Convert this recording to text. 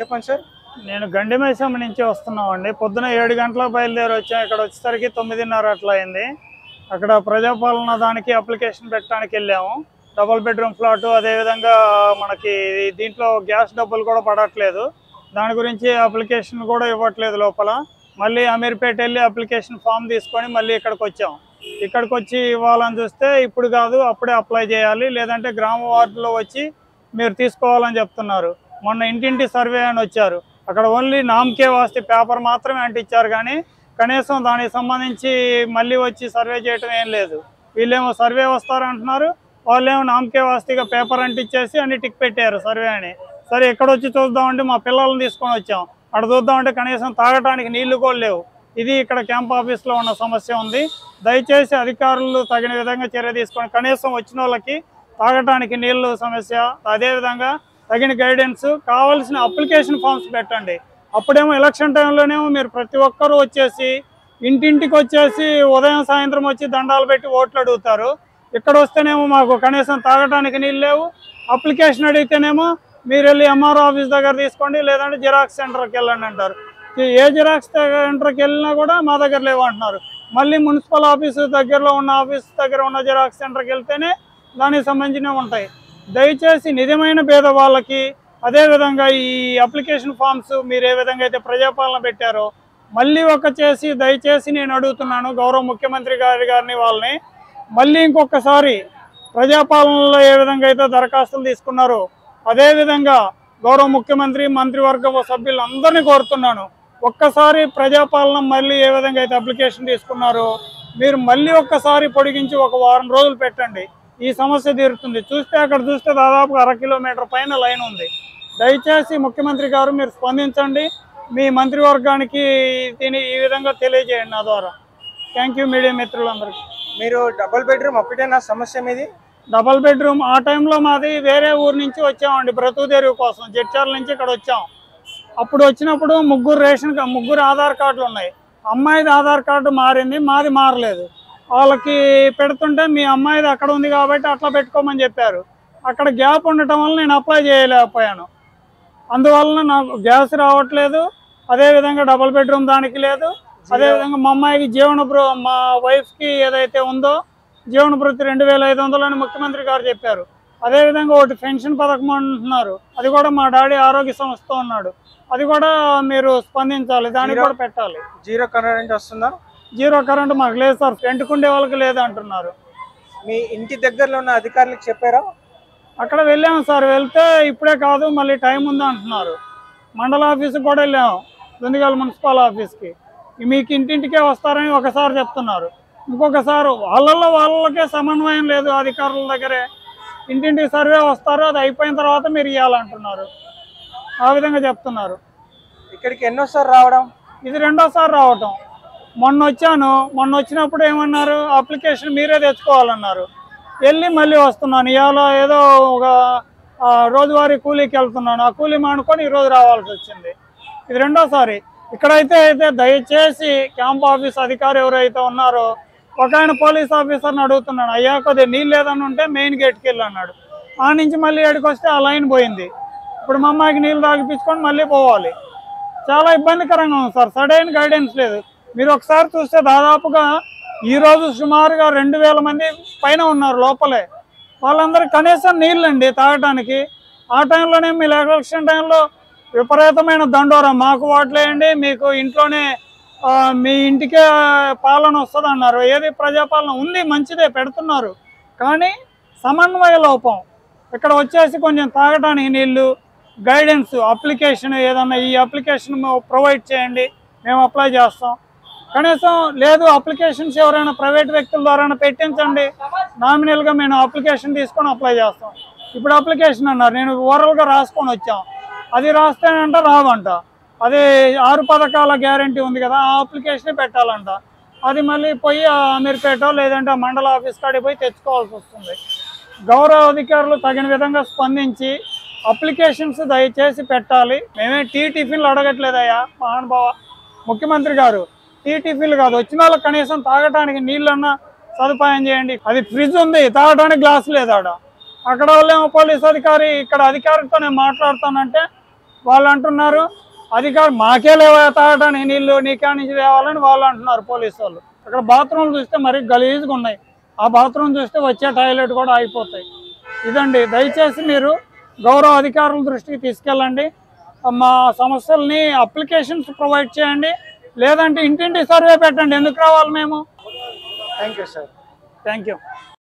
చెప్పండి సార్. నేను గండిమైసమ్మ నుంచి వస్తున్నామండి. పొద్దున 7 గంటలకు బయలుదేరి వచ్చాం. ఇక్కడ వచ్చేసరికి 9:30 అట్లా అయింది. అక్కడ ప్రజాపాలన దానికి అప్లికేషన్ పెట్టడానికి వెళ్ళాము. డబుల్ బెడ్రూమ్ ఫ్లాట్, అదేవిధంగా మనకి దీంట్లో గ్యాస్ డబ్బులు కూడా పడట్లేదు. దాని గురించి అప్లికేషన్ కూడా ఇవ్వట్లేదు లోపల. మళ్ళీ అమీర్పేట వెళ్ళి అప్లికేషన్ ఫామ్ తీసుకొని మళ్ళీ ఇక్కడికి వచ్చాం. ఇక్కడికి వచ్చి ఇవ్వాలని చూస్తే ఇప్పుడు కాదు, అప్పుడే అప్లై చేయాలి, లేదంటే గ్రామ వార్డులో వచ్చి మీరు తీసుకోవాలని చెప్తున్నారు. మొన్న ఇంటింటి సర్వే అని వచ్చారు. అక్కడ ఓన్లీ నామకే వాస్తి పేపర్ మాత్రమే అంటించారు, కానీ కనీసం దానికి సంబంధించి మళ్ళీ వచ్చి సర్వే చేయటం ఏం లేదు. వీళ్ళేమో సర్వే వస్తారంటున్నారు, వాళ్ళేమో నామకే వాస్తిగా పేపర్ అంటించేసి అన్ని టిక్ పెట్టారు సర్వే అని. సరే ఇక్కడ వచ్చి చూద్దామంటే మా పిల్లల్ని తీసుకొని వచ్చాం. అక్కడ చూద్దామంటే కనీసం తాగటానికి నీళ్లు కూడా లేవు. ఇది ఇక్కడ క్యాంప్ ఆఫీస్లో ఉన్న సమస్య ఉంది. దయచేసి అధికారులు తగిన విధంగా చర్య తీసుకొని కనీసం వచ్చిన వాళ్ళకి తాగటానికి నీళ్ళు సమస్య, అదేవిధంగా తగిన గైడెన్స్, కావాల్సిన అప్లికేషన్ ఫామ్స్ పెట్టండి. అప్పుడేమో ఎలక్షన్ టైంలోనేమో మీరు ప్రతి ఒక్కరూ వచ్చేసి ఇంటింటికి వచ్చేసి ఉదయం సాయంత్రం వచ్చి దండాలు పెట్టి ఓట్లు అడుగుతారు. ఇక్కడ వస్తేనేమో మాకు కనీసం తాగటానికి నీళ్ళు లేవు. అప్లికేషన్ అడిగితేనేమో మీరు వెళ్ళి ఎంఆర్ఓ ఆఫీస్ దగ్గర తీసుకోండి, లేదంటే జిరాక్స్ సెంటర్కి వెళ్ళండి అంటారు. ఏ జిరాక్స్ సెంటర్కి వెళ్ళినా కూడా మా దగ్గర లేవు అంటున్నారు. మళ్ళీ మున్సిపల్ ఆఫీసు దగ్గరలో ఉన్న ఆఫీస్ దగ్గర ఉన్న జిరాక్స్ సెంటర్కి వెళ్తేనే దానికి సంబంధించినవి ఉంటాయి. దయచేసి నిజమైన పేదవాళ్ళకి, అదేవిధంగా ఈ అప్లికేషన్ ఫామ్స్ మీరు ఏ విధంగా అయితే ప్రజాపాలన పెట్టారో మళ్ళీ చేసి దయచేసి నేను అడుగుతున్నాను గౌరవ ముఖ్యమంత్రి గారిని వాళ్ళని, మళ్ళీ ఇంకొకసారి ప్రజాపాలనలో ఏ విధంగా అయితే దరఖాస్తులు తీసుకున్నారో అదేవిధంగా గౌరవ ముఖ్యమంత్రి, మంత్రివర్గ సభ్యులందరినీ కోరుతున్నాను, ఒక్కసారి ప్రజాపాలన మళ్ళీ ఏ విధంగా అయితే అప్లికేషన్ తీసుకున్నారో మీరు మళ్ళీ ఒక్కసారి పొడిగించి 1 వారం రోజులు పెట్టండి. ఈ సమస్య తీరుతుంది. అక్కడ చూస్తే దాదాపుగా 1/2 కిలోమీటర్ పైన లైన్ ఉంది. దయచేసి ముఖ్యమంత్రి గారు మీరు స్పందించండి. మీ మంత్రివర్గానికి దీన్ని ఈ విధంగా తెలియజేయండి నా ద్వారా. థ్యాంక్ యూ మీడియా మిత్రులందరికీ. మీరు డబుల్ బెడ్రూమ్ ఒకటేనా సమస్య మీది? డబల్ బెడ్రూమ్ ఆ టైంలో మాది వేరే ఊరు నుంచి వచ్చామండి, బ్రతుకుదేరు కోసం జడ్చర్ల నుంచి ఇక్కడ వచ్చాం. అప్పుడు వచ్చినప్పుడు ముగ్గురు ఆధార్ కార్డులు ఉన్నాయి. అమ్మాయిది ఆధార్ కార్డు మారింది, మాది మారలేదు. వాళ్ళకి పెడుతుంటే మీ అమ్మాయిది అక్కడ ఉంది కాబట్టి అట్లా పెట్టుకోమని చెప్పారు. అక్కడ గ్యాప్ ఉండటం వల్ల నేను అప్లై చేయలేకపోయాను. అందువలన నాకు గ్యాస్ రావట్లేదు, అదేవిధంగా డబుల్ బెడ్రూమ్ దానికి లేదు. అదేవిధంగా మా అమ్మాయికి మా వైఫ్కి ఏదైతే ఉందో జీవన భృతి 2500 అని ముఖ్యమంత్రి గారు చెప్పారు. అదేవిధంగా ఒకటి పెన్షన్ పథకం అంటున్నారు, అది కూడా మా డాడీ ఆరోగ్య సంస్థ ఉన్నాడు, అది కూడా మీరు స్పందించాలి, దానికి కూడా పెట్టాలి. జీరో కరెంట్ వస్తుందా? జీరో కరెంట్ మాకు లేదు సార్, రెంట్కుండే వాళ్ళకి లేదు అంటున్నారు. మీ ఇంటి దగ్గరలో ఉన్న అధికారులకు చెప్పారా? అక్కడ వెళ్ళాము సార్, వెళ్తే ఇప్పుడే కాదు మళ్ళీ టైం ఉంది అంటున్నారు. మండల ఆఫీస్కి కూడా వెళ్ళాము, దుందిగల్ మున్సిపల్ ఆఫీస్కి. మీకు ఇంటింటికే వస్తారని ఒకసారి చెప్తున్నారు, ఇంకొకసారి వాళ్ళకే సమన్వయం లేదు అధికారుల దగ్గరే. ఇంటింటికి సర్వే వస్తారు, అది అయిపోయిన తర్వాత మీరు ఇవ్వాలంటున్నారు, ఆ విధంగా చెప్తున్నారు. ఇక్కడికి ఎన్నోసారి రావడం? ఇది 2వ సారి రావటం. మొన్న వచ్చినప్పుడు ఏమన్నారు, అప్లికేషన్ మీరే తెచ్చుకోవాలన్నారు. వెళ్ళి మళ్ళీ వస్తున్నాను. ఇవాళ ఏదో ఒక రోజువారీ కూలీకి వెళ్తున్నాను, ఆ కూలీ మానుకొని ఈరోజు రావాల్సి వచ్చింది. ఇది 2వ సారి. ఇక్కడైతే దయచేసి క్యాంప్ ఆఫీస్ అధికారి ఎవరైతే ఉన్నారో ఒక ఆయన పోలీస్ ఆఫీసర్ని అడుగుతున్నాడు, అయ్యా కొద్దిగా నీళ్ళు లేదని ఉంటే మెయిన్ గేట్కి వెళ్ళి అన్నాడు. ఆ నుంచి మళ్ళీ ఏడికి వస్తే ఆ లైన్ పోయింది. ఇప్పుడు మా అమ్మాయికి నీళ్ళు తాగిపించుకొని మళ్ళీ పోవాలి. చాలా ఇబ్బందికరంగా ఉంది సార్, సరైన గైడెన్స్ లేదు. మీరు ఒకసారి చూస్తే దాదాపుగా ఈరోజు సుమారుగా 2000 మంది పైన ఉన్నారు లోపలే. వాళ్ళందరికీ కనీసం నీళ్ళండి తాగటానికి. ఆ టైంలోనే మీ ఎలక్షన్ టైంలో విపరీతమైన దండోరా, మాకు ఓట్లేయండి, మీకు ఇంట్లోనే మీ ఇంటికే పాలన వస్తుంది అన్నారు. ఏది ప్రజాపాలన ఉంది, మంచిదే పెడుతున్నారు, కానీ సమన్వయ లోపం. ఇక్కడ వచ్చేసి కొంచెం తాగటానికి నీళ్ళు, గైడెన్స్, అప్లికేషన్ ఏదన్నా ఈ అప్లికేషన్ ప్రొవైడ్ చేయండి, మేము అప్లై చేస్తాం. కనీసం లేదు, అప్లికేషన్స్ ఎవరైనా ప్రైవేట్ వ్యక్తుల ద్వారా పెట్టించండి, నామినల్గా మేము అప్లికేషన్ తీసుకొని అప్లై చేస్తాం. ఇప్పుడు అప్లికేషన్ అన్నారు, నేను ఓవరాల్గా రాసుకొని వచ్చాం, అది రాస్తేనంట రావంట. అది 6 పథకాల గ్యారంటీ ఉంది కదా, ఆ అప్లికేషన్ పెట్టాలంట. అది మళ్ళీ పోయి అమీర్పేట లేదంటే మండల ఆఫీస్ కాడికి పోయి తెచ్చుకోవాల్సి వస్తుంది. గౌరవ అధికారులు తగిన విధంగా స్పందించి అప్లికేషన్స్ దయచేసి పెట్టాలి. మేమే టిఫిన్లు అడగట్లేదయ్యా మహానుభావ ముఖ్యమంత్రి గారు, టిఫిన్లు కాదు, వచ్చిన వాళ్ళకి కనీసం తాగటానికి నీళ్ళన్నా సదుపాయం చేయండి. అది ఫ్రిడ్జ్ ఉంది, తాగటానికి గ్లాస్ లేదు. అక్కడ వాళ్ళేమో పోలీస్ అధికారి ఇక్కడ అధికారితో నేను మాట్లాడతానంటే వాళ్ళు అంటున్నారు అధికారులు మాకే లేవా తాగడానికి నీళ్ళు నీకా నుంచి తేవాలని వాళ్ళు అంటున్నారు పోలీసు వాళ్ళు. అక్కడ బాత్రూమ్లు చూస్తే మరీ గలీజ్గా ఉన్నాయి. ఆ బాత్రూమ్ చూస్తే వచ్చే టాయిలెట్ కూడా అయిపోతాయి. ఇదండి, దయచేసి మీరు గౌరవ అధికారుల దృష్టికి తీసుకెళ్ళండి. మా సమస్యల్ని అప్లికేషన్స్ ప్రొవైడ్ చేయండి, లేదంటే ఇంటింటి సర్వే పెట్టండి. ఎందుకు రావాలి మేము? Thank you sir. Thank you.